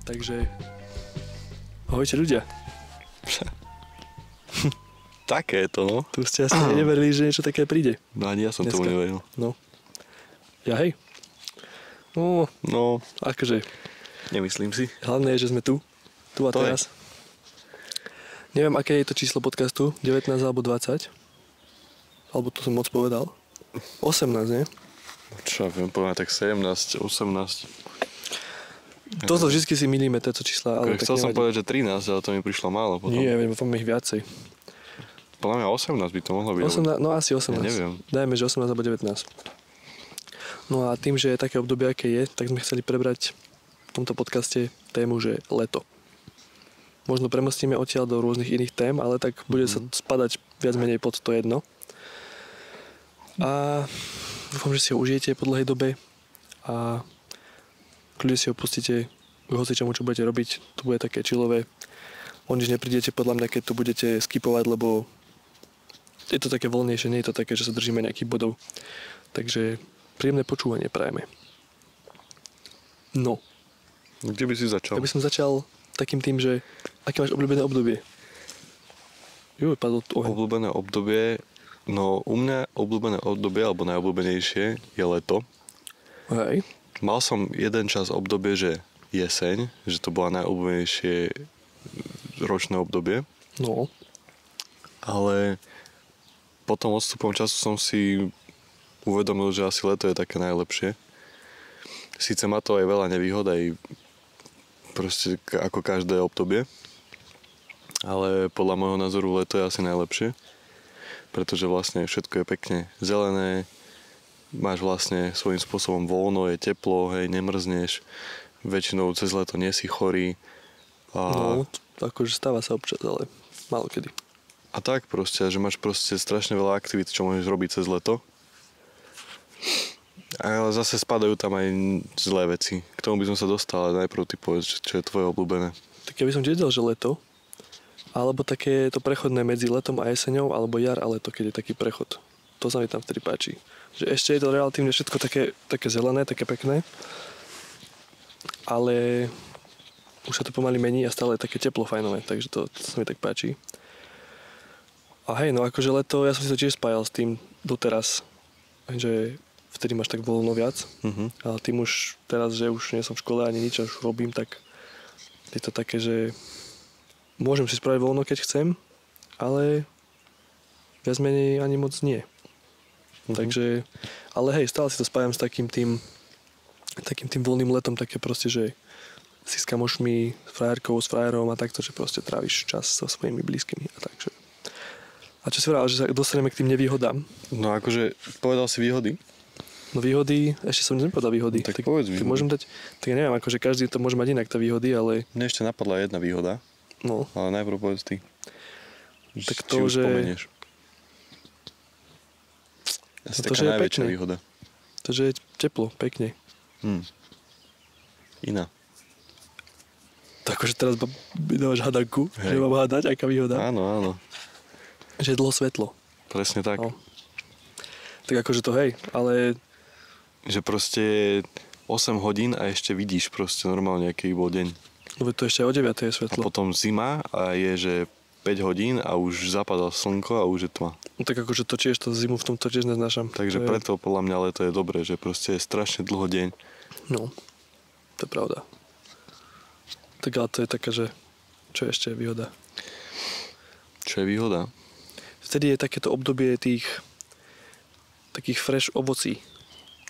Takže ahojte ľudia. Také to, no. Tu ste asi neverili, že niečo také príde. No ani ja som Dneska. tomu neveril. No. Ja hej. No, akože. Nemyslím si. Hlavné je, že sme tu. Tu a To teraz. Neviem, aké je to číslo podcastu. 19 alebo 20. Alebo to som moc povedal. 18, nie? Čo ja viem, povedať, tak 17, 18. Toto vždy si milíme, tieto čísla. Ale Chcel som povedať, že 13, ale to mi prišlo málo potom. Nie, máme ich viacej. Podľa mňa 18 by to mohlo byť. 18, no asi 18. Ja neviem. Dajme, že 18 alebo 19. No a tým, že je také obdobie, aké je, tak sme chceli prebrať v tomto podcaste tému, že leto. Možno premostíme odtiaľ do rôznych iných tém, ale tak bude sa spadať viac menej pod to jedno. A dúfam, že si ho užijete po dlhej dobe a kľudne si ho pustíte k hocičomu, čo budete robiť. To bude také chillové. O nič neprídete podľa mňa, keď to budete skipovať, lebo je to také voľnejšie, nie je to také, že sa držíme nejakých bodov. Takže príjemné počúvanie prajeme. No. Kde by si začal? Ja by som začal takým tým, že aké máš obľúbené obdobie? Padol oheň. Obľúbené obdobie, no u mňa obľúbené obdobie, alebo najobľúbenejšie je leto. Hej. Mal som jeden čas obdobie, že jeseň, že to bola najobľúbenejšie ročné obdobie. No. Ale potom odstupom času som si uvedomil, že asi leto je také najlepšie. Síce má to aj veľa nevýhod, aj proste ako každé obdobie, ale podľa môjho názoru leto je asi najlepšie, pretože vlastne všetko je pekne zelené, máš vlastne svojím spôsobom voľno, je teplo, hej, nemrzneš, väčšinou cez leto nie si chorý. No, akože stáva sa občas, ale málo kedy. A tak proste, že máš proste strašne veľa aktivít, čo môžeš robiť cez leto. Ale zase spadajú tam aj zlé veci. K tomu by som sa dostal, ale najprv ty povedz, čo je tvoje obľúbené. Tak ja by som tiež dal, že leto, alebo také to prechodné medzi letom a jeseňou, alebo jar a leto, keď je taký prechod. To sa mi tam vtedy páči. Že ešte je to relatívne všetko také zelené, také pekné, ale už sa to pomaly mení a stále je také teplo fajnové, takže to sa mi tak páči. A hej, no akože leto, ja som si to tiež spájal s tým doteraz, že vtedy máš tak voľno viac, ale tým už teraz, že už nie som v škole ani nič, už robím, tak je to také, že môžem si spraviť voľno, keď chcem, ale viac menej ani moc nie. Takže, ale hej, stále si to spájam s takým tým voľným letom, také proste, že si s kamošmi, s frajerkou, s frajerom a takto, že proste tráviš čas so svojimi blízkymi a takže. A čo si vravel, že sa dostaneme k tým nevýhodám? No akože, povedal si výhody? No výhody, ešte som nepovedal výhody. No, tak povedz výhody. Môžem dať, tak ja neviem, akože každý to môže mať inak, tá výhody, ale... Mne ešte napadla jedna výhoda, No, ale najprv povedz ty. tak Či to, už že... spomenieš. Asi to, taká že je najväčšia pekné. výhoda. To, že je teplo, pekne. Iná. Tak akože teraz mi dávaš hadanku, že mám hádať, aká výhoda. Áno, áno. Že je dlho svetlo. Presne tak. No. Tak akože to hej, ale... Že proste 8 hodín a ešte vidíš proste normálne, aký bol deň. Lebo to ešte aj o 9 je A svetlo. potom zima a je, že 5 hodín a už zapadá slnko a už je tma. No tak akože to tiež, to zimu v tomto tiež neznášam. Takže To je- preto podľa mňa leto je dobré, že proste je strašne dlho deň. No, to je pravda. Tak ale to je taká, že... Čo je ešte výhoda? Čo je výhoda? Vtedy je takéto obdobie tých takých fresh ovocí.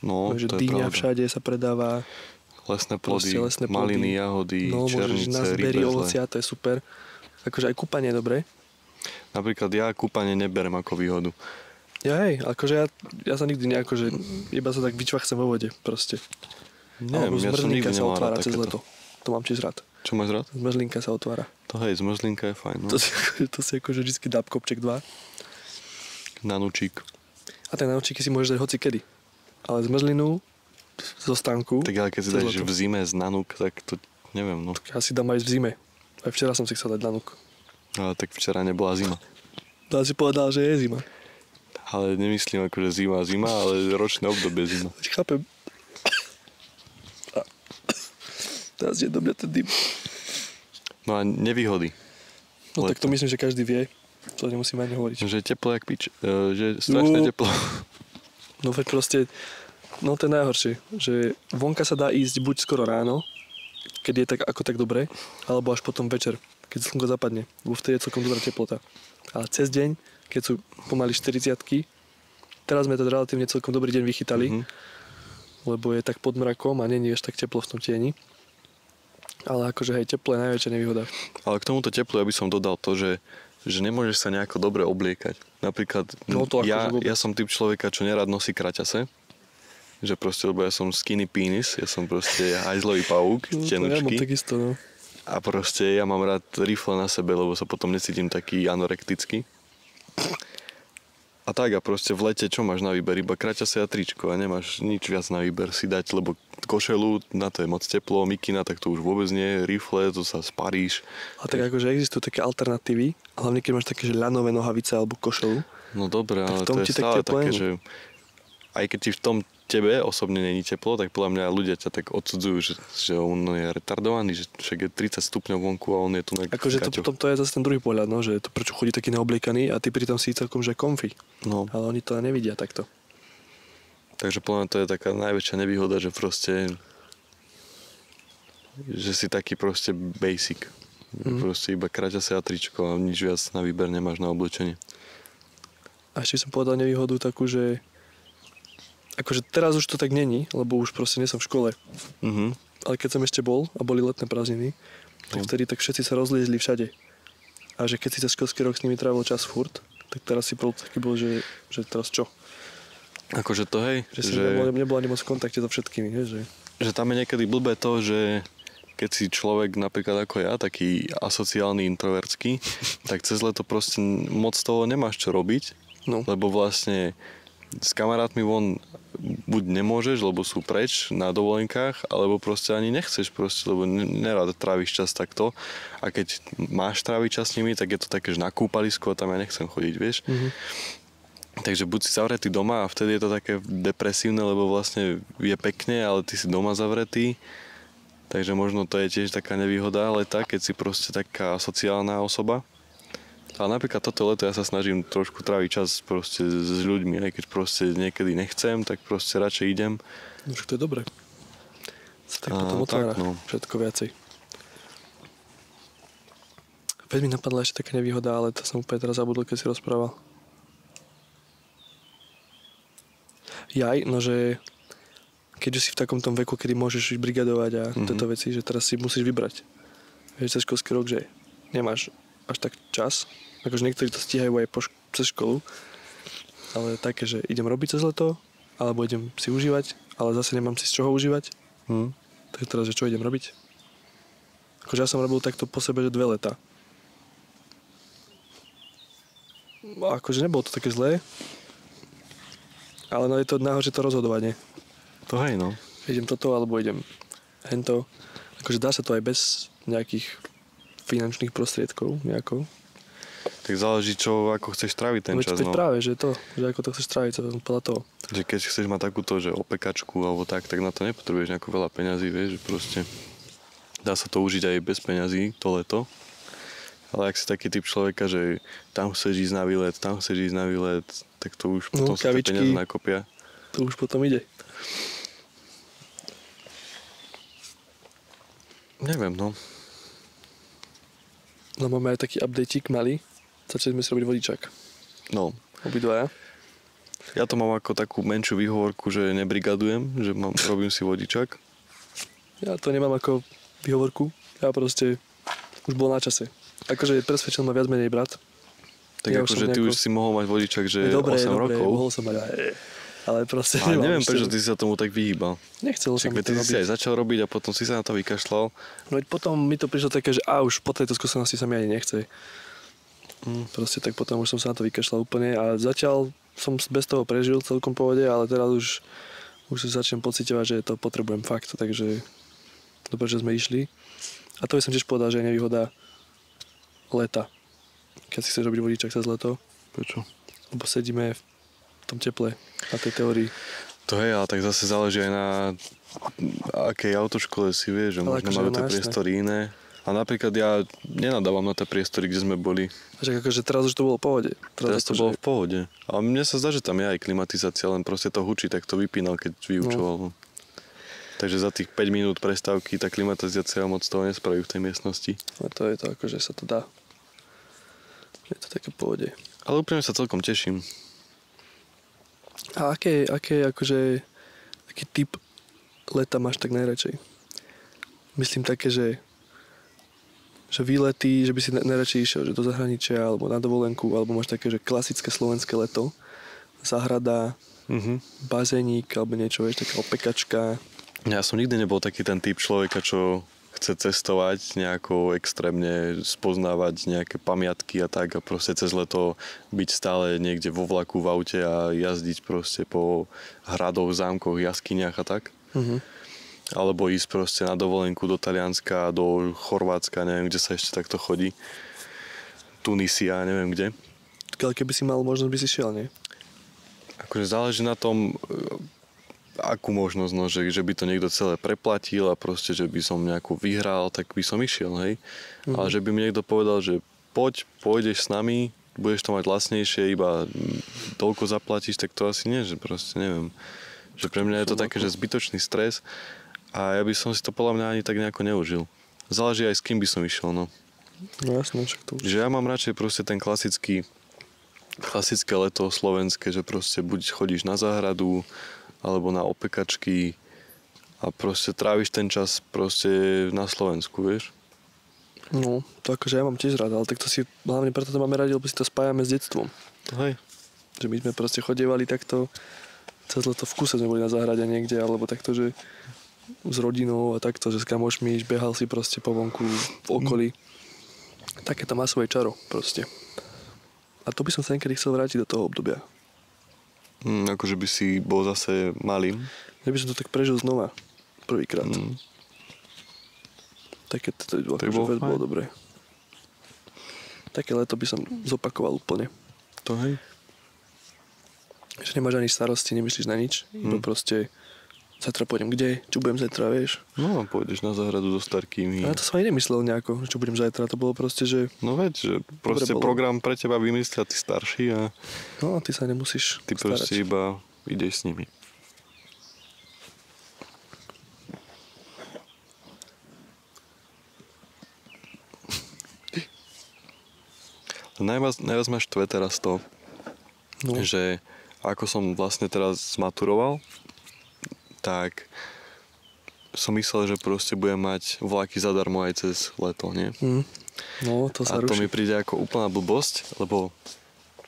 No, Takže to je dýňa pravda. všade sa predáva, Lesné proste plody, lesné plody. maliny, jahody, no môžeš černice, na zbery rybezle. ovocia, to je super. Akože aj kúpanie je dobré. Napríklad ja kúpanie neberem ako výhodu. Ja hej, akože ja sa nikdy nejako, že iba sa tak vyčvachcem vo vode proste. Neviem, Alebo ja som zmrzlinka nikdy sa nemal otvára rád cez takéto. leto. To mám tiež rád. Čo máš rád? Zmrzlinka sa otvára. To hej, zmrzlinka je fajn. No. To si akože vždycky dá kopček 2. Nanúčik. A ten naučíky si môžeš dať hoci kedy. Ale zmrzlinu zo stánku. Tak ale keď si cez dáš leto. v zime z nanúk, tak to neviem, no. Ja si dám aj v zime. Aj včera som si chcel dať nanúk. Ale tak včera nebola zima. To si povedal, že je zima. Ale nemyslím akože zima, ale ročné obdobie zima. Chápem. Teraz je do mňa ten dym. No a nevýhody. No tak to Leto. myslím, že každý vie. To nemusím ani hovoriť. Že je teplo jak pič. Že je strašne teplo. No veď proste, no to je najhoršie, že vonka sa dá ísť buď skoro ráno, keď je tak ako tak dobre, alebo až potom večer, keď slnko zapadne. Lebo vtedy je celkom dobrá teplota. Ale cez deň, keď sú pomaly 40-ky, teraz sme to relatívne celkom dobrý deň vychytali, lebo je tak pod mrakom a není až tak teplo v tom tieni. Ale akože hej, teplo je najväčšia nevýhoda. Ale k tomuto teplu ja by som dodal to, že nemôžeš sa nejako dobre obliekať. Napríklad No to ja, akože vôbec. ja som typ človeka, čo nerad nosí kraťase. Že proste, lebo ja som skinny penis, ja som proste hajzlový pavúk, No, to ja mám tenučky. takisto, no. A proste ja mám rád rifle na sebe, lebo sa potom necítim taký anorektický. A tak a proste v lete čo máš na výber? Iba kraťase a tričko a nemáš nič viac na výber si dať, lebo košelu, na to je moc teplo, mikina, tak to už vôbec nie, rifle, to sa sparíš. A tak akože existujú také alternatívy, hlavne keď máš také, že ľanové nohavice alebo košelu. No dobre, Tak v ale tom to je ti tak stále teplo také, není. že aj keď ti v tom tebe osobne není teplo, tak podľa mňa ľudia ťa tak odsudzujú, že on je retardovaný, že však je 30 stupňov vonku a on je tu na Akože to je zase ten druhý pohľad, no, že to prečo chodí taký neobliekaný a ty pritom si celkom že comfy. No, Ale oni to nevidia takto. takže podľa mňa to je taká najväčšia nevýhoda, že proste že si taký proste basic. Proste iba kraťase a tričko a nič viac na výber nemáš na oblečenie. A ešte som povedal nevýhodu takú, že akože teraz už to tak není, lebo už proste nie som v škole. Mhm. Ale keď som ešte bol a boli letné prázdniny, tak vtedy tak všetci sa rozliezli všade. A že keď si cez školský rok s nimi trávil čas furt, tak teraz si taký bol, že teraz čo? Akože to hej, Že som nebol ani moc v kontakte so všetkými, vieš, že tam je niekedy blbé to, že keď si človek napríklad ako ja, taký asociálny introvertský, tak cez leto proste moc toho nemáš čo robiť, No. lebo vlastne s kamarátmi von buď nemôžeš, lebo sú preč na dovolenkách, alebo proste ani nechceš proste, lebo nerad tráviš čas takto. A keď máš tráviť čas s nimi, tak je to také, že na kúpalisku a tam ja nechcem chodiť, vieš. Takže buď si zavretý doma a vtedy je to také depresívne, lebo vlastne je pekne, ale ty si doma zavretý. Takže možno to je tiež taká nevýhoda leta, keď si proste taká sociálna osoba. Ale napríklad toto leto ja sa snažím trošku tráviť čas proste s ľuďmi, aj keď proste niekedy nechcem, tak proste radšej idem. No však to je dobré. Sa tak potom tak, otvára no. všetko viacej. Veď mi napadla ešte taká nevýhoda, ale to som úplne teraz zabudol, keď si rozprával. No že keď už si v takom tom veku, kedy môžeš brigadovať a tieto veci, že teraz si musíš vybrať. Vieš, cez školský rok, že nemáš až tak čas. Akože niektorí to stíhajú aj cez školu. Ale také, že idem robiť cez leto, alebo idem si užívať, ale zase nemám si z čoho užívať. Tak teraz, že čo idem robiť? Akože ja som robil takto po sebe, že 2 leta. Akože nebolo to také zlé. Ale no je to najhoršie to rozhodovanie. To hej, no. Idem toto, alebo idem hento. Akože dá sa to aj bez nejakých finančných prostriedkov nejako. Tak záleží, ako chceš tráviť ten čas, Veď no. práve, že ako to chceš tráviť, to podľa toho. Že keď chceš mať takúto, že opekačku alebo tak na to nepotrebuješ nejako veľa peňazí, vieš, že proste dá sa to užiť aj bez peňazí, to leto. Ale ak si taký typ človeka, že tam chceš ísť na výlet, tak to už potom sa tie kavičky. peniaze nakopia. To už potom ide. Neviem, no. No máme aj taký updateík malý. Začali sme si robiť vodičák. No. Obidvaja. Ja to mám ako takú menšiu výhovorku, že nebrigadujem, že robím si vodičák. Ja to nemám ako výhovorku. Ja proste už bol na čase. Akože presvedčil ma viac menej brat. Tak Ja akože som ty nejako- už si mohol mať vodičák, že Dobre, 8 rokov. mohol som mať aj. Ale proste Ale nemám neviem, ešte. prečo ty si sa tomu tak vyhýbal. Nechcel som Však to ty si robiť. aj začal robiť a potom si sa na to vykašľal. No veď potom mi to prišlo také, že už po tejto skúsenosti sa mi ani nechce. Proste tak potom už som sa na to vykašľal úplne a zatiaľ som bez toho prežil celkom pohode, ale teraz už si začnem pociťovať, že to potrebujem fakt, takže dobre, že sme išli. A to by som tiež povedal, že je nevýhoda leta. Keď si chceš robiť vodičák cez leto, Prečo? lebo sedíme v tom teple na tej teórii. To hej, ale tak zase záleží aj na akej autoškole si vieš, že Ale možno akože majú áno, tie jasné. priestory iné. A napríklad ja nenadávam na tie priestory, kde sme boli. A že akože teraz už to bolo v pohode. Teraz to akože, bolo v pohode. A mne sa zdá, že tam je aj klimatizácia, len proste to hučí, tak to vypínal, keď vyučoval. No. Takže za tých 5 minút prestávky tá klimatizácia moc toho nespraví v tej miestnosti. A to je to akože sa to dá. Je to také v pohode. Ale úplne sa celkom teším. A aké akože, aký typ leta máš tak najradšej? Myslím také, že výlety, že by si najradšej išiel že do zahraničia alebo na dovolenku, alebo máš také, že klasické slovenské leto, záhrada, bazénik alebo niečo, vieš, taká opekačka. Ja som nikdy nebol taký ten typ človeka, čo chce cestovať, nejako extrémne spoznávať nejaké pamiatky a tak a proste cez leto byť stále niekde vo vlaku, v aute a jazdiť proste po hradoch, zámkoch, jaskyniach a tak. Alebo ísť proste na dovolenku do Talianska, do Chorvátska, neviem, kde sa ešte takto chodí. Tunisia, neviem kde. Ale keby si mal možnosť, by si šiel, nie? Akože záleží na tom, akú možnosť, no, že by to niekto celé preplatil a proste, že by som nejakú vyhral, tak by som išiel, hej. Ale že by mi niekto povedal, že pôjdeš s nami, budeš to mať lacnejšie, iba toľko zaplatíš, tak to asi nie, že proste neviem. Že pre mňa je to také, že zbytočný stres a ja by som si to podľa mňa ani tak nejako neužil. Záleží aj s kým by som išiel, no. No jasné, však to už. Že ja mám radšej proste ten klasické leto slovenské, že proste buď chodíš na záhradu, alebo na opekačky a proste tráviš ten čas proste na Slovensku, vieš? No, to akože ja mám tiež rád, ale tak to si, hlavne preto to máme radi, lebo si to spájame s detstvom. Hej. Že my sme proste chodievali takto, cez leto v kuse sme boli na záhrade niekde, alebo takto, že s rodinou a takto, že s kamošmi behal si proste po vonku v okolí. Také to má svoje čaro proste. A to by som sa niekedy chcel vrátiť do toho obdobia. Akože by si bol zase malým. Ja by som to tak prežil znova. Prvýkrát. Také to bolo dobré. Také leto by som zopakoval úplne. To hej. Že nemáš ani starosti, nemyslíš na nič. Iba proste zajtra pôjdem kde? Čo budem zajtra, vieš? No a pôjdeš na záhradu so starkými. A to som aj nemyslel nejako, čo budem zajtra. To bolo proste, že... No veď, že proste program pre teba vymyslia tí starší a... No a ty sa nemusíš ty starať. proste iba ideš s nimi. Najviac ma štve teraz to, že ako som vlastne teraz zmaturoval, tak som myslel, že proste budem mať vlaky zadarmo aj cez leto, nie? No, to sa ruší. A to ruší. mi príde ako úplná blbosť, lebo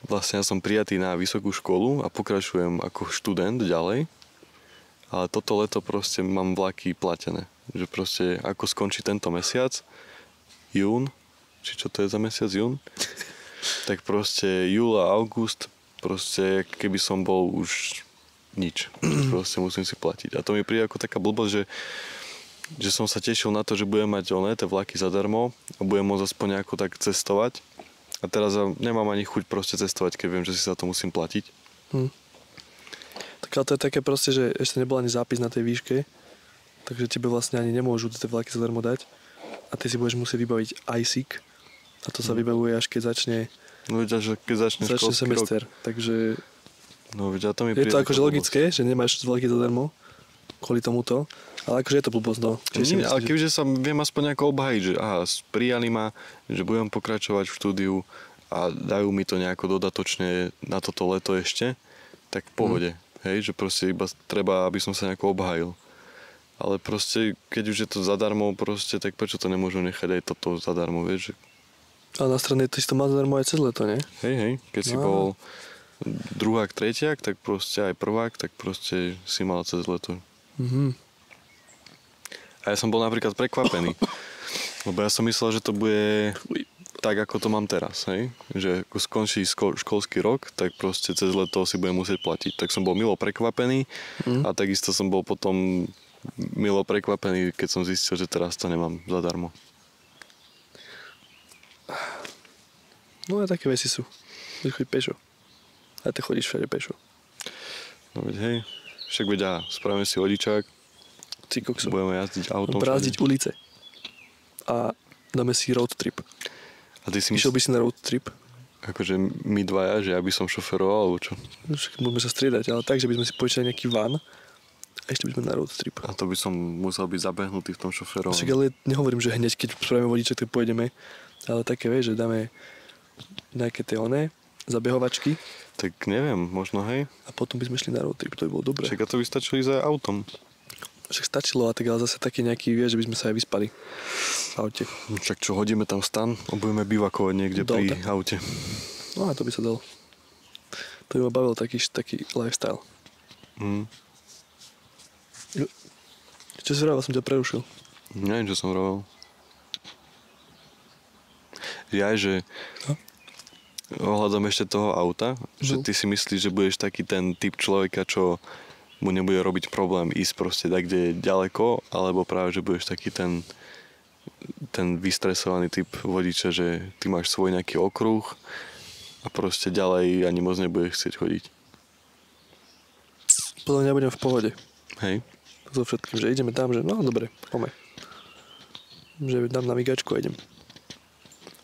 vlastne ja som prijatý na vysokú školu a pokračujem ako študent ďalej, ale toto leto proste mám vlaky platené. Že proste ako skončí tento mesiac, jún, či čo to je za mesiac, jún, tak proste júl a august, proste keby som bol už nič. Proste musím si platiť. A to mi príde ako taká blbosť, že som sa tešil na to, že budem mať tie vlaky zadarmo a budem môcť aspoň nejako tak cestovať. A teraz nemám ani chuť proste cestovať, keď viem, že si za to musím platiť. Tak ale to je také proste, že ešte nebol ani zápis na tej výške, takže tebe vlastne ani nemôžu tie vlaky zadarmo dať a ty si budeš musieť vybaviť ISIC a to sa vybavuje až keď začne no veď, keď začne semester. rok. Takže no veď, to mi je to akože logické, že nemáš vlaky zadarmo kvôli tomuto, ale akože je to blbosť, no. Ale kebyže sa viem aspoň nejako obhajiť, že prijali ma, že budem pokračovať v štúdiu a dajú mi to nejako dodatočne na toto leto ešte, tak v pohode. Hej, že proste iba treba, aby som sa nejako obhajil. Ale proste, keď už je to zadarmo proste, tak prečo to nemôžu nechať aj toto zadarmo, vieš? Ale na strane ty si to mal zadarmo aj cez leto, nie? Hej, keď si bol druhák, tretiak, tak proste aj prvák, tak proste si mal cez leto. A ja som bol napríklad prekvapený, lebo ja som myslel, že to bude tak, ako to mám teraz, hej? Že ako skončí školský rok, tak proste cez leto si budem musieť platiť. Tak som bol milo prekvapený a takisto som bol potom milo prekvapený, keď som zistil, že teraz to nemám zadarmo. No a také veci sú. Že chodí pešo. A ty chodíš všade pešo. No veď hej, však veď spravíme si vodičák, Ty kokso. budeme jazdiť autom. Brázdiť ulice. A dáme si road trip. A ty si Išiel by si na road trip? akože my dvaja, že ja by som šoferoval, alebo čo? Však môžeme sa striedať, ale tak, že by sme si počítali nejaký van a ešte by sme na road trip. A to by som musel byť zabehnutý v tom šoferovom. Však ale nehovorím, že hneď, keď spravíme vodičák, tak pôjdeme. Ale také, vieš, že dáme nejaké tie zabehovačky Tak neviem, možno hej. a potom by sme šli na road trip, to by bolo dobré. Však a to by stačilo ísť aj autom. Však stačilo, a tak ale zase taký nejaký, vieš, že by sme sa aj vyspali v aute. Však čo, hodíme tam stan a budeme bivakovať niekde Do pri auta. aute. No a to by sa dalo. To by ma bavil taký lifestyle. Mm. Čo si vravel, som ťa prerušil. Neviem, čo som robil. Že ohľadom ešte toho auta, že ty si myslíš, že budeš taký ten typ človeka, čo mu nebude robiť problém ísť proste tak, kde je ďaleko, alebo práve, že budeš taký ten vystresovaný typ vodiča, že ty máš svoj nejaký okruh a proste ďalej ani moc nebudeš chcieť chodiť. Podľa mňa budem v pohode. Hej? So všetkým, že ideme tam, že no dobre, poďme. Že dám navigačku a idem.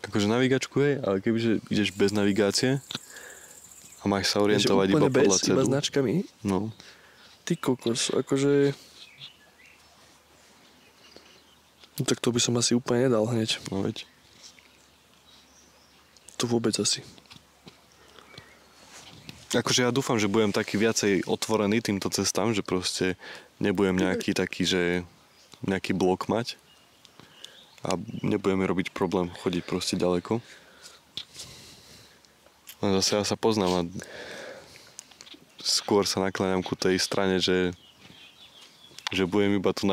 Akože navigačku je, ale kebyže ideš bez navigácie a máš sa orientovať iba úplne podľa bez, iba cedu. značkami. No. Ty kokos, akože... No tak to by som asi úplne nedal hneď. No veď. To vôbec asi. Akože ja dúfam, že budem taký viacej otvorený týmto cestám, že proste nebudem nejaký taký, že nejaký blok mať a nebudeme robiť problém chodiť proste ďaleko. A zase ja sa poznám a skôr sa nakláňam ku tej strane, že budem iba tu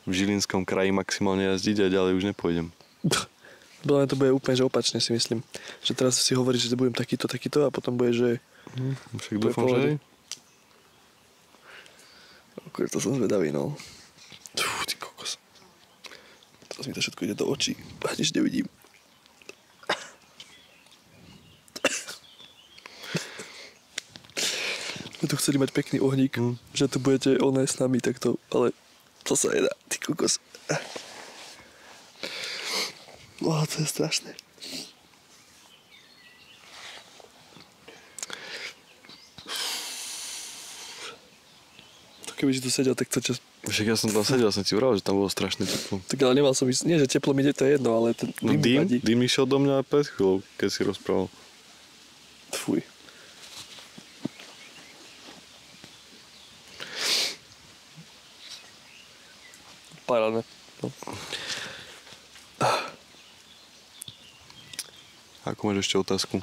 v Žilinskom kraji maximálne jazdiť a ďalej už nepôjdem. Podľa mňa to bude úplne že opačne, si myslím. Že teraz si hovoríš, že budem takýto a potom bude, že... Však bude dúfam, že pohode. hej. Akože to som zvedavý, no. Ty kokos. Teraz mi to všetko ide do očí. A nič nevidím. My tu chceli mať pekný ohník, že tu budete s nami takto, ale to sa nedá, ty kokos. To je strašné. To keby si tu sedel, tak to čas... Však ja som tam sedel, som ti vravel, že tam bolo strašné teplo. Tak ale nemal som ísť, nie že teplo mi ide, to je jedno, ale ten No dym mi vadí. dým išiel do mňa pred chvíľou, keď si rozprával. Fuj. Parádne. No. Ako máš ešte otázku?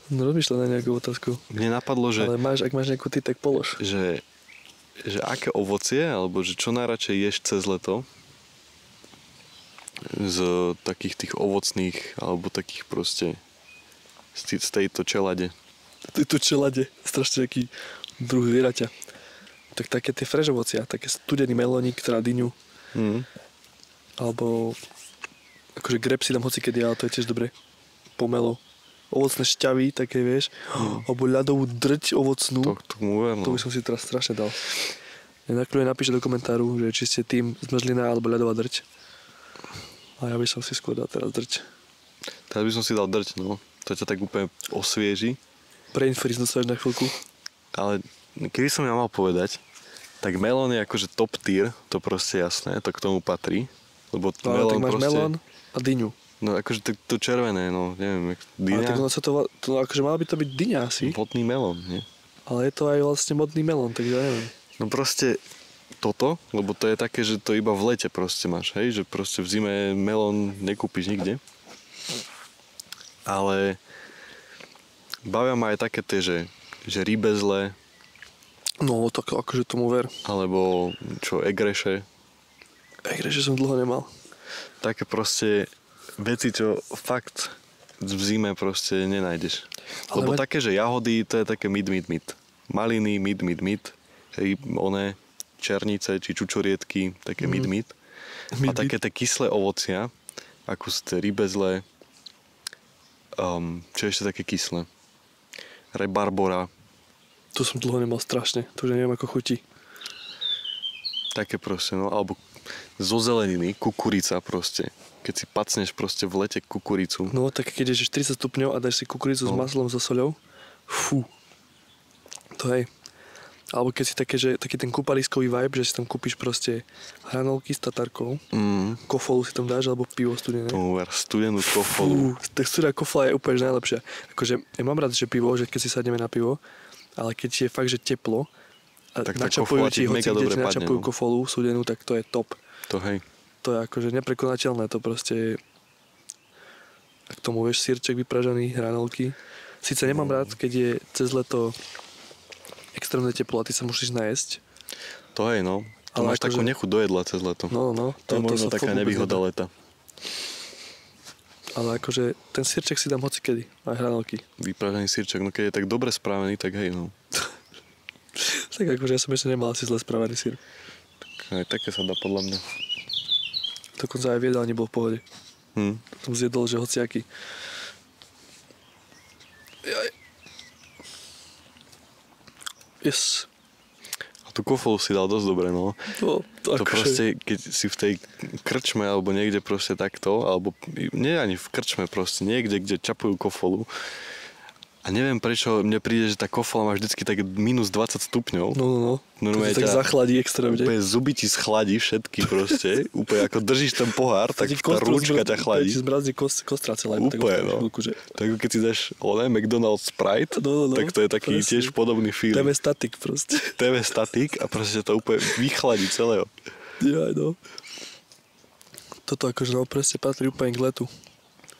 No rozmýšľam na nejakú otázku. Mne napadlo, že... Ale ak máš nejakú ty, tak polož. že aké ovocie, alebo že čo najradšej ješ cez leto z takých tých ovocných, alebo takých proste z tejto čelade. Tejto čelade, strašne nejaký druh zvieraťa. Tak také tie fresh ovocia, také studený melónik, teda dyňu. Alebo akože grep si dám hocikedy, ale to je tiež dobre. Pomelo. Ovocné šťavy, také vieš. Alebo ľadovú drť ovocnú. To mu ver, To by som si teraz strašne dal. Nakľúne napíšte do komentáru, že či ste tým zmrzlina alebo ľadová drť. A ja by som si skôr dal teraz drť. Teraz by som si dal drť, no. To ťa tak úplne osvieži. Brainfreeze dostáš na chvíľku. Ale keby som ja mal povedať, tak melón je akože top tier, to proste jasné, to k tomu patrí. Lebo No, ale tak máš proste... melón a dyňu. No akože to červené, no neviem, Ale tak dyňa, ono sa to akože malo by to byť dyňa asi. vodný melón, nie? Ale je to aj vlastne modný melón, takže ja neviem. No proste toto, lebo to je také, že to iba v lete proste máš, hej? Že proste v zime melón nekúpiš nikde. Ale bavia ma aj také tie, že rybezle, No, tak akože tomu ver. alebo čo, egreše. Že som dlho nemal. Také proste veci, čo fakt v zime proste nenájdeš. Ale Lebo také, že jahody, to je také mid. Maliny, mid. Hej, one, černice, či čučoriedky, také mid. A také tie kyslé ovocia, ako sú tie rybezle, čo je ešte také kyslé? Rebarbora. To som dlho nemal strašne, to už neviem ako chutí. Také proste, no, alebo zo zeleniny, kukurica proste. Keď si pacneš proste v lete kukuricu. No, tak keď ješ 40 stupňov a dáš si kukuricu s maslom, so soľou, fú, to hej. Alebo keď si taký ten kúpaliskový vibe, že si tam kúpiš proste hranolky s tatarkou, kofolu si tam dáš, alebo pivo studené. Studenú kofolu. Fú, tak studená kofola je úplne najlepšia. Akože, ja mám rád, že pivo, že keď si sadneme na pivo, ale keď je fakt, že teplo a tak tá načapujú kofola ti, ti mega hoci kde dobre ti padne, načapujú no. kofolu studenú, tak to je top. To hej. To je akože neprekonateľné, to proste je... A k tomu vieš sírček vypražaný, hranolky. Sice nemám rád, keď je cez leto extrémne teplo a ty sa musíš najesť. To hej, no. To Ale máš takú akože- nechuť do jedla cez leto. No. To je možno sa taká vôbec nevýhoda nedá. leta. Ale akože ten sírček si dám hocikedy, aj hranolky. Vypražený sírček, no keď je tak dobre správený, tak hej, no. Tak akože ja som ešte nemal asi zle spravený sír. Aj také sa dá podľa mňa. Dokonca aj v jedálni bol v pohode. Som zjedol, že hociaký. Jaj. Yes. A tú kofolu si dal dosť dobre, no. To To akože... proste, keď si v tej krčme alebo niekde proste takto, alebo nie ani v krčme proste, niekde, kde čapujú kofolu. A neviem prečo mne príde, že tá kofola má vždycky tak minus 20 stupňov. No. Normálne To tak ťa zachladí extrémne. úplne zuby ti schladí všetky proste. Úplne ako držíš ten pohár, tak tá rúčka ťa chladí. Ti zmrazí kostra celá. Úplne, no. Tak keď si dáš McDonald's Sprite, No, tak to je taký presne. tiež podobný feeling. TV statik proste. TV statik a proste to úplne vychladí celého. Jaj, no. Toto akože no presne patrí úplne k letu.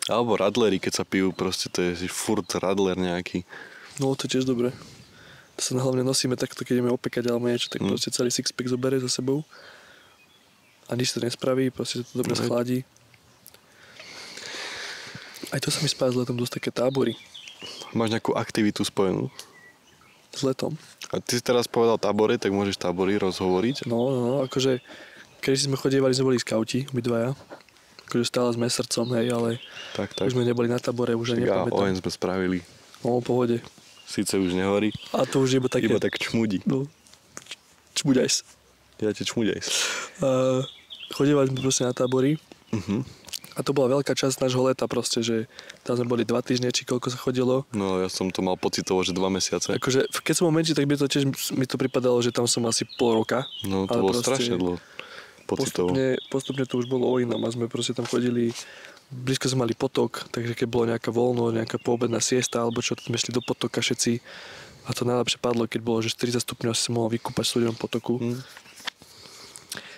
Alebo radlery, keď sa pijú, proste to je furt radler nejaký. No to je tiež dobre. To sa hlavne nosíme takto, keď ideme opekať alebo niečo, tak proste celý sixpack zoberie za sebou. A nič to nespraví, proste to dobre schladí. Aj to sa mi spája s letom dosť také tábory. Máš nejakú aktivitu spojenú? S letom. A ty si teraz povedal tábory, tak môžeš tábory rozhovoriť. No, akože keď sme chodievali, sme boli skauti, obidvaja. Akože stále sme srdcom, hej, ale Tak. už sme neboli na tábore, už aj Ja nepamätám. oheň sme spravili. No, pohode. Síce už nehorí, A to už iba také... iba tak čmudí. No, čbuďaj sa. Ja ti čmudej. Chodievali sme proste na tábory. Uh-huh. A to bola veľká časť nášho leta proste, že tam sme boli 2 týždne, či koľko sa chodilo. No ja som to mal pocitovo, že 2 mesiace. Akože, keď som bol menší, tak mi to pripadalo, že tam som asi pol roka. No to Ale bolo proste strašne dlho. Pocitovo. Postupne to už bolo o inom a sme proste tam chodili, blízko sme mali potok, takže keď bolo nejaká voľno, nejaká poobedná siesta alebo čo, tam šli do potoka všetci a to najlepšie padlo, keď bolo, že 40 stupňov si sa mohol vykúpať v studenom potoku.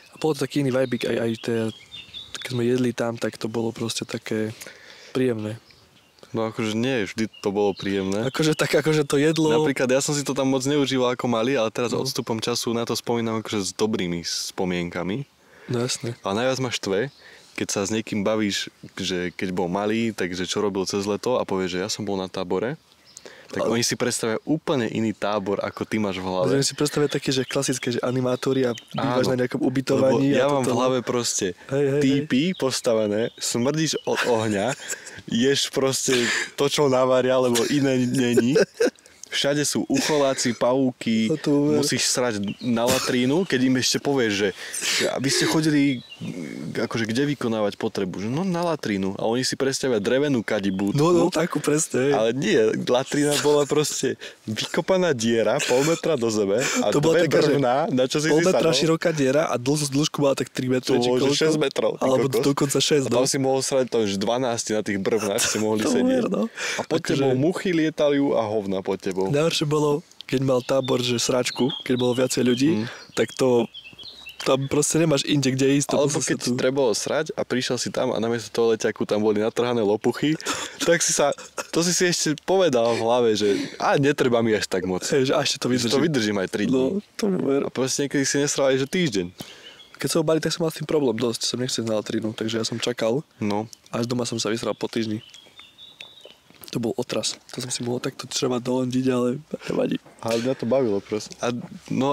A bolo to taký iný vibe, keď sme jedli tam, tak to bolo proste také príjemné. No akože nie, vždy to bolo príjemné. Akože to jedlo... Napríklad ja som si to tam moc neužíval ako malý, ale teraz odstupom času na to spomínam akože s dobrými spomienkami. No jasne. A najviac ma štve, keď sa s niekým bavíš, že keď bol malý, takže čo robil cez leto a povie, že ja som bol na tábore, tak oni si predstavia úplne iný tábor, ako ty máš v hlave. Môžem si predstaviť také, že klasické, že animátori a bývaš Áno. na nejakom ubytovaní. Lebo ja a mám v toto. hlave proste Hej. týpy postavené, smrdíš od ohňa, ješ proste to, čo navaria, lebo iné není. Všade sú ucholáci, pavúky, No to uver. musíš srať na latrínu, keď im ešte povieš, že aby ste chodili akože kde vykonávať potrebu, že no na latrínu. A oni si predstavia drevenú kadibúdku. No, takú presne. Ale nie, latrína bola proste vykopaná diera, pol metra do zeme a To bola dve taká, že brvná, na čo si Pol si metra sadol. široká diera a dĺžku mala tak 3 metre. To či bolo, že koľko. 6 metrov. ty Alebo kokos. dokonca 6. A tam si mohol srať to, že 12 na tých brvnách si mohli To sedieť. ver, no. A pod Akože- tebou muchy lietali a hovna pod tebou. Najhoršie bolo, keď mal tábor, že sračku, keď bolo viacej ľudí, tak to tam proste nemáš inde, kde ísť. To Alebo musí keď sa ti trebalo srať a prišiel si tam a namiesto toho leťaku tam boli natrhané lopuchy, tak to si ešte povedal v hlave, že netreba mi až tak moc. Hej, že a ešte to Že vydrží. to vydržím aj 3 dní. No, to mi ver. A proste niekedy si nesral aj že týždeň. Keď som bol malý, tak som mal s tým problém dosť. Som nechcel na latrinu, takže ja som čakal. No. Až doma som sa vysral po týždni. To bol otras. To som si mohol takto treba dolondiť, ale nevadí. Ale mňa to bavilo proste. A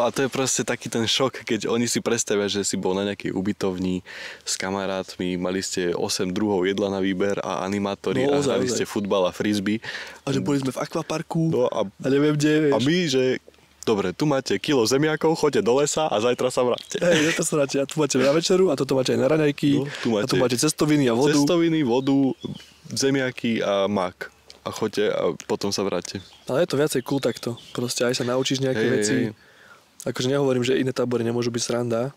to je proste taký ten šok, keď oni si predstavia, že si bol na nejakej ubytovni s kamarátmi, mali ste 8 druhov jedla na výber a animátori No, a hrali ozaj. ste futbal a frisbee. A že boli sme v akvaparku No a neviem kde, vieš. a my, že dobre, tu máte kilo zemiakov, choďte do lesa a zajtra sa vráťte. Hej, to sa vráte. A tu máte na večeru, a toto máte aj na raňajky, a tu máte cestoviny a vodu. Cestoviny, vodu, zemiaky a mak. A choďte a potom sa vráťte. Ale je to viacej cool takto. Proste aj sa naučíš nejaké veci. Akože nehovorím, že iné tábory nemôžu byť sranda,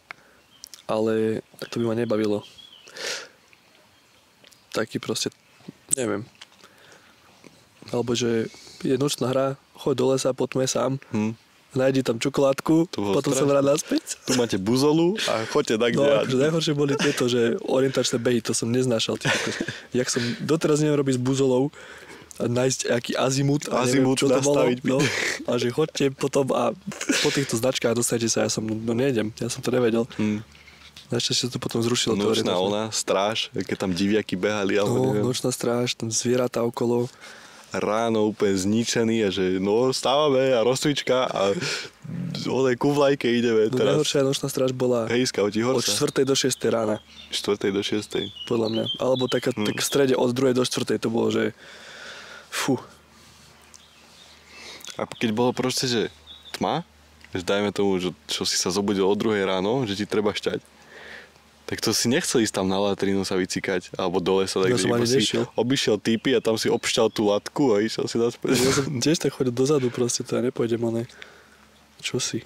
ale to by ma nebavilo. Taký proste, neviem. Alebo že je nočná hra, choď do lesa, poďme sám, nájdi tam čokoládku, potom sa vráť naspäť. Tu máte buzolu a choďte tak, no, akože najhoršie boli tieto, že orientačné behy, to som neznášal. Jak som doteraz neviem robiť s buzolou, a nájsť aký azimut a neviem, čo to bolo. No, a že chodte potom a po týchto značkách dostanete sa, ja nejdem, ja som to nevedel. Našťastie to potom zrušilo. Nočná stráž, keď tam diviaky behali, alebo neviem. Nočná stráž, tam zvieratá okolo. Ráno úplne zničený a že stávame a rozcvička a ku vlajke ideme teraz. Najhoršia nočná stráž bola Hejska, od 4. do 6. rána. 4. do 6. Podľa mňa. Alebo tak v strede od 2. do 4. to bolo, že fú. A keď bolo proste, že tma, že dajme tomu, že čo si sa zobudil o 2 ráno, že ti treba šťať, tak to si nechcel ísť tam na latrínu sa vycikať, alebo do lesa, takže si obišiel týpy a tam si obšťal tú latku a išiel si naspäť. Ja som tiež tak chodil dozadu proste, to ja nepôjdem, ale čo si?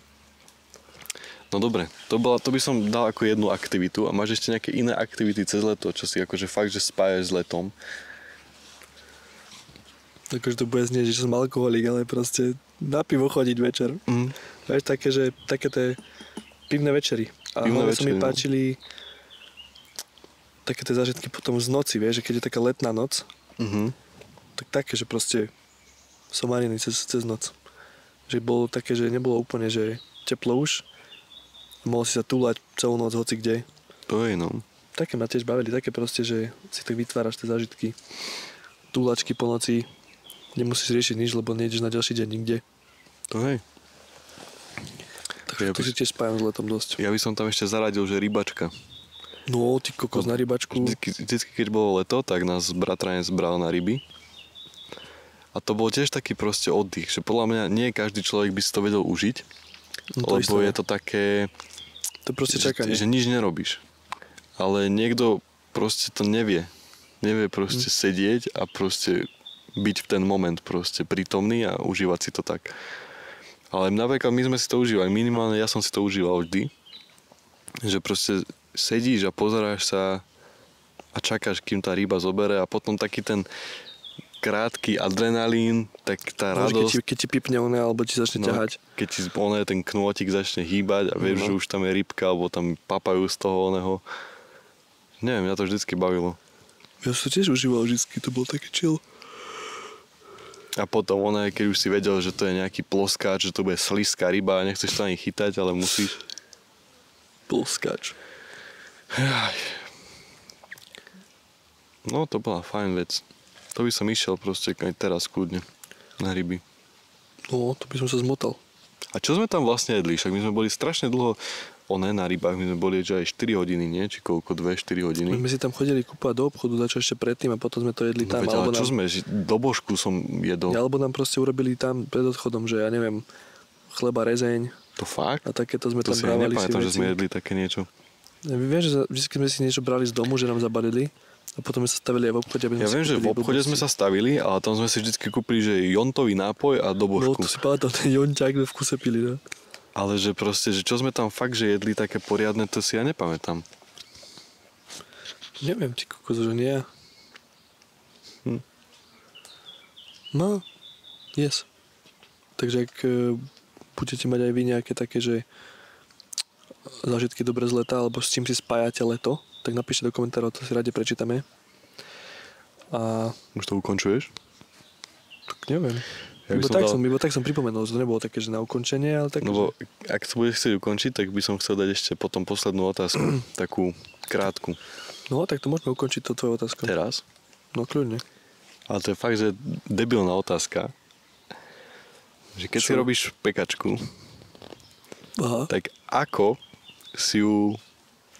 No dobre, to by som dal ako jednu aktivitu a máš ešte nejaké iné aktivity cez leto, čo si akože fakt, že spájaš s letom. Akože to bude znieť, že som alkoholík, ale proste na pivo chodiť večer. Vieš, také tie pivné večery. A hlavne sa mi páčili také tie zážitky potom z noci, vieš, že keď je taká letná noc, tak také, že proste somariny cez noc. Že bolo také, že nebolo úplne, že teplo už, mohol si sa túlať celú noc hoci kde. To je, no. Také ma tiež bavili, také proste, že si tak vytváraš tie zážitky. Túlačky po noci, nemusíš riešiť nič, lebo nejdeš na ďalší deň nikde. To hej. Takže to si tiež spájam s letom dosť. Ja by som tam ešte zaradil, že rybačka. No, ty kokos na rybačku. Vždycky, keď bolo leto, tak nás bratranec bral na ryby. A to bol tiež taký proste oddych, že podľa mňa nie každý človek by si to vedel užiť, lebo je to také, to proste čakanie. Že nič nerobíš. Ale niekto proste to nevie. Nevie proste sedieť a proste byť v ten moment proste prítomný a užívať si to tak. Ale napríklad my sme si to užívali, minimálne ja som si to užíval vždy, že proste sedíš a pozeráš sa a čakáš, kým tá ryba zobere a potom taký ten krátky adrenalín, tak tá radosť... Keď ti pipne ona, alebo ti začne ťahať. Keď ti ten knôtik začne hýbať a vieš, že už tam je rybka, alebo tam papajú z toho oného. Neviem, mňa to vždycky bavilo. Ja som tiež užíval vždycky, to bol taký chill. A potom keď už si vedel, že to je nejaký ploskáč, že to bude sliská ryba a nechceš to ani chytať, ale musíš. Ploskáč. No, to bola fajn vec. To by som išiel proste aj teraz kľudne na ryby. No, to by som sa zmotal. A čo sme tam vlastne jedli? Však my sme boli strašne dlho na rybách, my sme boli že aj 4 hodiny, nie? Či koľko? 2-4 hodiny? My si tam chodili kúpať do obchodu, začo ešte predtým a potom sme to jedli tam. No, ale čo sme? Do božku som jedol. Alebo nám proste urobili tam pred odchodom, že ja neviem, chleba, rezeň. To fakt? A takéto sme tam brávali si veci. To si ja nepamätám, že sme jedli také niečo. Ja, vieš, že vždy sme si niečo brali z domu, že nám zabalili a potom sme sa stavili aj v obchode. Ja viem, že v obchode sme sa stavili, ale tam sme si vždy kúpili, že jontový nápoj a do božku. No to si pamätám, ten jonťák v kuse pili, no. Ale že proste, že čo sme tam fakt, že jedli také poriadne, to si ja nepamätám. Neviem, ty kokos, že nie. No, yes. Takže ak budete mať aj vy nejaké také, že zážitky dobre z leta, alebo s čím si spájate leto, tak napíšte do komentárov, to si rade prečítame. A... Už to ukončuješ? Tak neviem. Ja iba tak som pripomenul, že to nebolo také, že na ukončenie, ale tak... No ak sa budeš chcieť ukončiť, tak by som chcel dať ešte potom poslednú otázku, takú krátku. No, tak to môžeme ukončiť to tvojou otázkou. Teraz? No, kľudne. Ale to je fakt, že debilná otázka. Že keď si robíš pekačku, tak ako si ju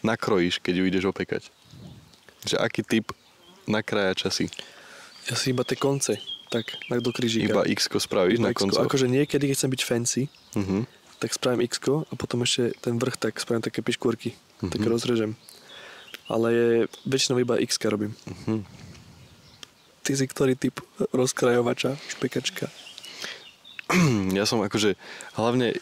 nakrojíš, keď ju ideš opekať? Že aký typ nakrájača si? Ja si iba tie konce Tak, do krížika. Iba X-ko spravíš Iba na X-ko. koncoch? Akože niekedy, keď chcem byť fancy, Mhm. tak spravím X-ko a potom ešte ten vrch tak spravím také piškôrky. Také rozrežem. Ale väčšinou iba X-ka robím. Ty si ktorý typ rozkrajovača, špekačka? Ja som akože, hlavne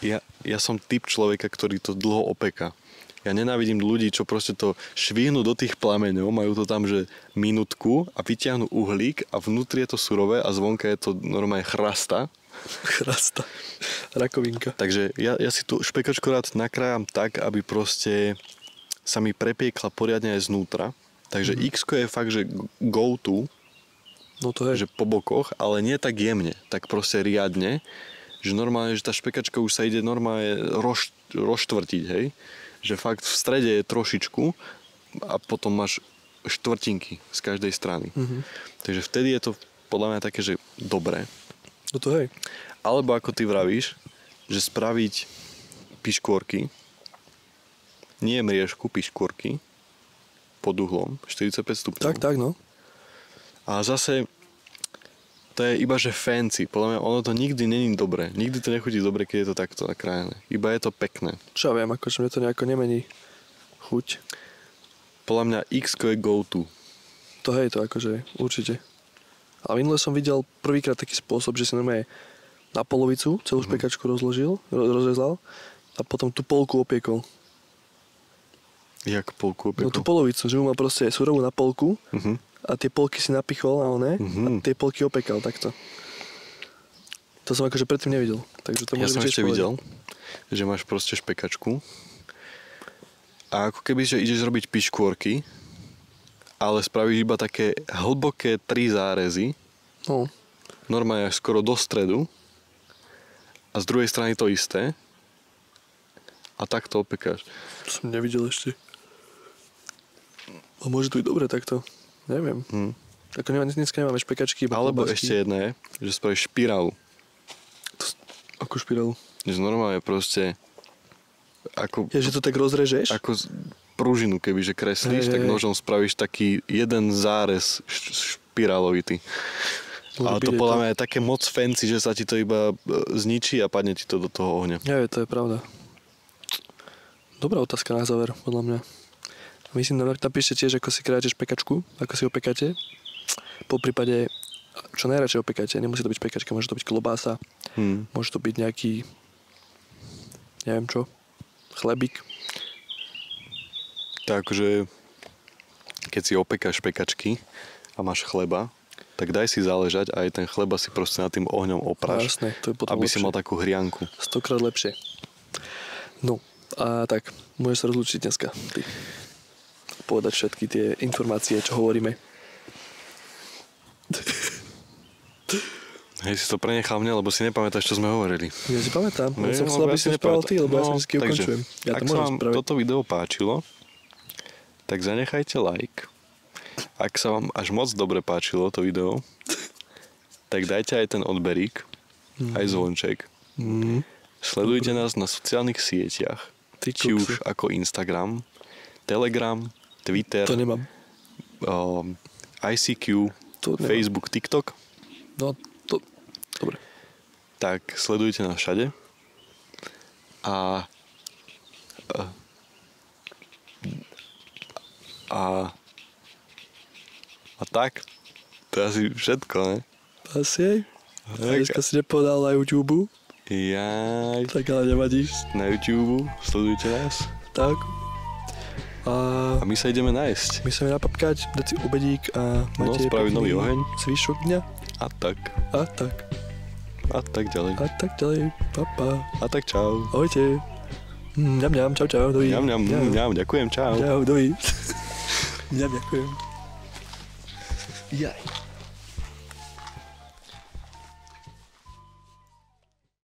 ja som typ človeka, ktorý to dlho opeká. Ja nenávidím ľudí, čo proste to švihnú do tých plameňov, majú to tam, že minútku a vyťahnú uhlík a vnútri je to surové a zvonka je to normálne chrasta. Chrasta. Rakovinka. Takže ja si tú špekačku rád nakrájam tak, aby proste sa mi prepiekla poriadne aj znútra. Takže X-ko je fakt, že go to, No to je. že po bokoch, ale nie tak jemne, tak proste riadne, že normálne, že tá špekačka už sa ide normálne rozštvrtiť, hej? Že fakt v strede je trošičku a potom máš štvrtinky z každej strany. Takže vtedy je to podľa mňa také, že dobré. No to hej. Alebo ako ty vravíš, že spraviť piškôrky, nie mriežku, piškôrky pod uhlom 45 stupňov. Tak, no. A zase to je iba, že fancy. Podľa mňa ono to nikdy není dobré. Nikdy to nechutí dobre, keď je to takto nakrájené. Iba je to pekné. Čo ja viem, akože mne to nejako nemení chuť. Podľa mňa X-ko je go to. To hej, to akože určite. A minule som videl prvýkrát taký spôsob, že si normálne na polovicu celú špekačku rozrezal a potom tú polku opiekol. Jak polku No opiekol? tú polovicu, že mu mal proste surovú na polku a tie polky si napichol a tie polky opekal takto. To som akože predtým nevidel. Takže to Ja môže som byť ešte videl, že máš proste špekačku a ako keby, že ideš robiť piškôrky, ale spravíš iba také hlboké 3 zárezy, No, normálne až skoro do stredu a z druhej strany to isté a tak to opekáš. to som nevidel ešte. A môže to byť dobre takto. Neviem. Ako dneska nemáme špekačky, iba Alebo klobásky. ešte jedna je, že spravíš špirálu. Akú špirálu? Že normálne proste ako, Je, že to tak rozrežeš? ako pružinu, keby že kreslíš, tak nožom spravíš taký jeden zárez špirálovitý. Ale to podľa mňa je také moc fancy, že sa ti to iba zničí a padne ti to do toho ohňa. Ja, to je pravda. Dobrá otázka na záver, podľa mňa. Myslím, napíšte tiež, ako si krájate špekačku, ako si opekáte. Po prípade, čo najradšej opekáte. Nemusí to byť špekačka, môže to byť klobása, môže to byť nejaký, neviem čo, chlebík. Tak akože, keď si opekáš špekačky a máš chleba, tak daj si záležať a aj ten chleba si proste nad tým ohňom opráš. Jasné, to je potom aby lepšie. si mal takú hrianku. 100-krát lepšie. No, a tak, môžeš sa rozlúčiť dneska. Ty. Povedať všetky tie informácie, čo hovoríme. Hej, si to prenechal mne, lebo si nepamätáš, čo sme hovorili. Ja si pamätám, No, ja som chcel, aby si spravil ty, lebo ja som vždy takže, ukončujem. Ja to ak sa môžem vám spraviť. toto video páčilo, tak zanechajte like. Ak sa vám až moc dobre páčilo to video, tak dajte aj ten odberík, aj zvonček. Sledujte nás na sociálnych sieťach, Ty či kokso. už ako Instagram, Telegram, Twitter, To nemám. ICQ, To nemám. Facebook, TikTok. No, to... Dobre. Tak sledujte nás všade. A tak, to je asi všetko, ne? Asi aj. Tak. Dneska si nepovedal na YouTube, Jaj, tak ale nevadí. na YouTube, sledujte nás. Tak. A my sa ideme nájsť. My sa ideme napapkať, dať si obedík a No, máte spraviť nový oheň. zvyšok dňa. A tak. A tak. A tak ďalej. A tak ďalej. Papa. A tak čau. Ahojte. Mňam, mňam, čau, čau, dovi. Ňam, ďakujem, čau. Čau, dovi. Mňam, ďakujem. Jaj.